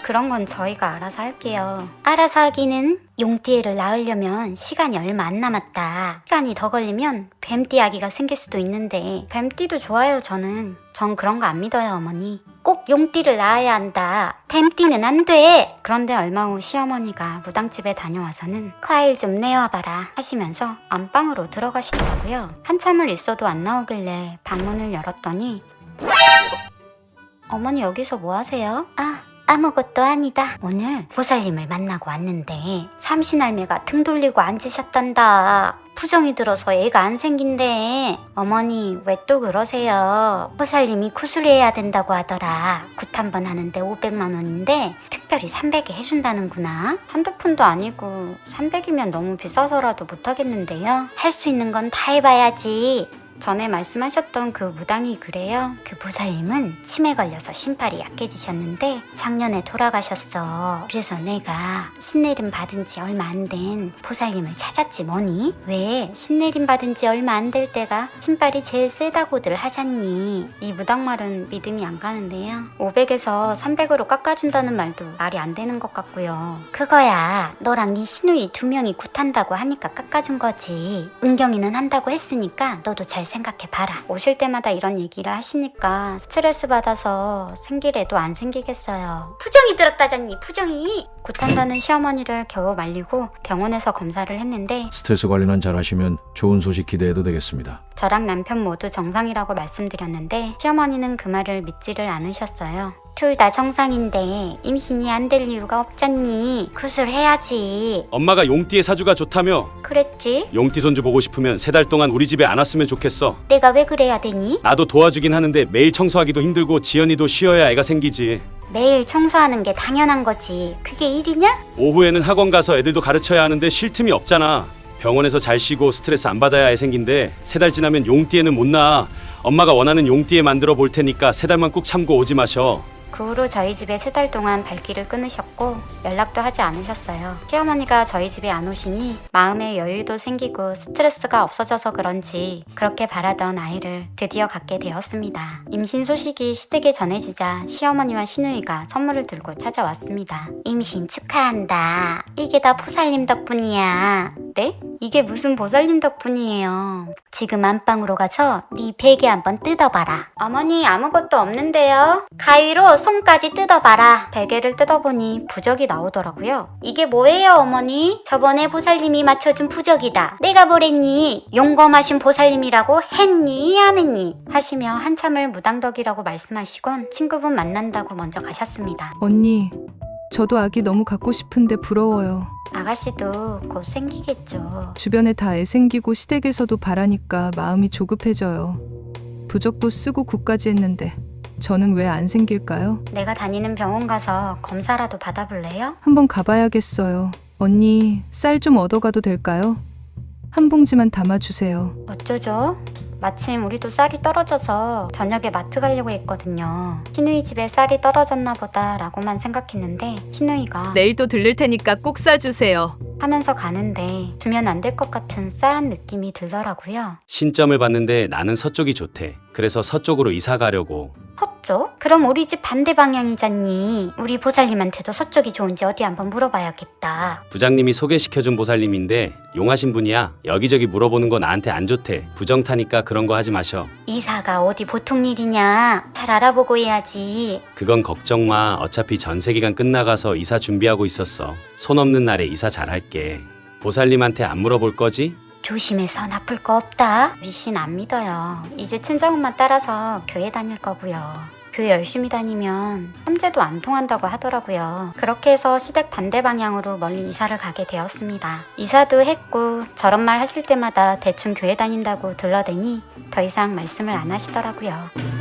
그런 건 저희가 알아서 할게요. 알아서 하기는 용띠 애를 낳으려면 시간이 얼마 안 남았다. 시간이 더 걸리면 뱀띠 아기가 생길 수도 있는데 뱀띠도 좋아요. 전 그런 거 안 믿어요, 어머니. 꼭 용띠를 낳아야 한다. 뱀띠는 안 돼. 그런데 얼마 후 시어머니가 무당집에 다녀와서는 과일 좀 내와봐라 하시면서 안방으로 들어가시더라고요. 한참을 있어도 안 나오길래 방문을 열었더니 어머니 여기서 뭐 하세요? 아무것도 아니다. 오늘 보살님을 만나고 왔는데 삼신할매가 등 돌리고 앉으셨단다. 부정이 들어서 애가 안 생긴대. 어머니 왜 또 그러세요? 보살님이 구슬해야 된다고 하더라. 굿 한 번 하는데 500만 원인데 특별히 300에 해준다는구나. 한두 푼도 아니고 300이면 너무 비싸서라도 못하겠는데요. 할 수 있는 건 다 해봐야지. 전에 말씀하셨던 그 무당이 그래요. 그 보살님은 치매 걸려서 신발이 약해지셨는데 작년에 돌아가셨어. 그래서 내가 신내림 받은 지 얼마 안 된 보살님을 찾았지 뭐니? 왜 신내림 받은 지 얼마 안 될 때가 신발이 제일 세다고들 하잖니. 이 무당 말은 믿음이 안 가는데요. 500에서 300으로 깎아준다는 말도 말이 안 되는 것 같고요. 그거야 너랑 네 시누이 2명이 굿한다고 하니까 깎아준 거지. 은경이는 한다고 했으니까 너도 잘 생각해봐라. 오실 때마다 이런 얘기를 하시니까 스트레스 받아서 생기래도 안 생기겠어요. 부정이 들었다잖니, 부정이. 굿한다는 시어머니를 겨우 말리고 병원에서 검사를 했는데 스트레스 관리는 잘 하시면 좋은 소식 기대해도 되겠습니다. 저랑 남편 모두 정상이라고 말씀드렸는데 시어머니는 그 말을 믿지를 않으셨어요. 둘 다 정상인데 임신이 안 될 이유가 없잖니. 구술해야지. 엄마가 용띠의 사주가 좋다며. 그랬지? 용띠 손주 보고 싶으면 3달 동안 우리 집에 안 왔으면 좋겠어. 내가 왜 그래야 되니? 나도 도와주긴 하는데 매일 청소하기도 힘들고 지연이도 쉬어야 애가 생기지. 매일 청소하는 게 당연한 거지. 그게 일이냐? 오후에는 학원 가서 애들도 가르쳐야 하는데 쉴 틈이 없잖아. 병원에서 잘 쉬고 스트레스 안 받아야 애 생긴데 3달 지나면 용띠에는 못 나와. 엄마가 원하는 용띠에 만들어 볼 테니까 3달만 꾹 참고 오지 마셔. 그 후로 저희 집에 3달 동안 발길을 끊으셨고 연락도 하지 않으셨어요. 시어머니가 저희 집에 안 오시니 마음의 여유도 생기고 스트레스가 없어져서 그런지 그렇게 바라던 아이를 드디어 갖게 되었습니다. 임신 소식이 시댁에 전해지자 시어머니와 시누이가 선물을 들고 찾아왔습니다. 임신 축하한다. 이게 다 보살님 덕분이야. 네? 이게 무슨 보살님 덕분이에요. 지금 안방으로 가서 네 베개 한번 뜯어봐라. 어머니 아무것도 없는데요. 가위로 손까지 뜯어봐라. 베개를 뜯어보니 부적이 나오더라고요. 이게 뭐예요 어머니? 저번에 보살님이 맞춰준 부적이다. 내가 뭐랬니? 용검하신 보살님이라고 했니 안 했니? 하시며 한참을 무당덕이라고 말씀하시곤 친구분 만난다고 먼저 가셨습니다. 언니, 저도 아기 너무 갖고 싶은데 부러워요. 아가씨도 곧 생기겠죠. 주변에 다 애 생기고 시댁에서도 바라니까 마음이 조급해져요. 부적도 쓰고 굿까지 했는데 저는 왜 안 생길까요? 내가 다니는 병원 가서 검사라도 받아볼래요? 한번 가봐야겠어요. 언니, 쌀 좀 얻어가도 될까요? 한 봉지만 담아주세요. 어쩌죠? 마침 우리도 쌀이 떨어져서 저녁에 마트 가려고 했거든요. 시누이 집에 쌀이 떨어졌나 보다 라고만 생각했는데 시누이가 내일 또 들릴 테니까 꼭 싸주세요. 하면서 가는데 주면 안 될 것 같은 싸한 느낌이 들더라고요. 신점을 봤는데 나는 서쪽이 좋대. 그래서 서쪽으로 이사 가려고. 서쪽? 그럼 우리 집 반대 방향이잖니. 우리 보살님한테도 서쪽이 좋은지 어디 한번 물어봐야겠다. 부장님이 소개시켜준 보살님인데 용하신 분이야. 여기저기 물어보는 거 나한테 안 좋대. 부정 타니까 그런 거 하지 마셔. 이사가 어디 보통 일이냐. 잘 알아보고 해야지. 그건 걱정 마. 어차피 전세 기간 끝나가서 이사 준비하고 있었어. 손 없는 날에 이사 잘할게. 보살님한테 안 물어볼 거지? 조심해서 나쁠 거 없다. 미신 안 믿어요. 이제 친정엄마 따라서 교회 다닐 거고요. 교회 열심히 다니면 삼재도 안 통한다고 하더라고요. 그렇게 해서 시댁 반대 방향으로 멀리 이사를 가게 되었습니다. 이사도 했고 저런 말 하실 때마다 대충 교회 다닌다고 둘러대니 더 이상 말씀을 안 하시더라고요.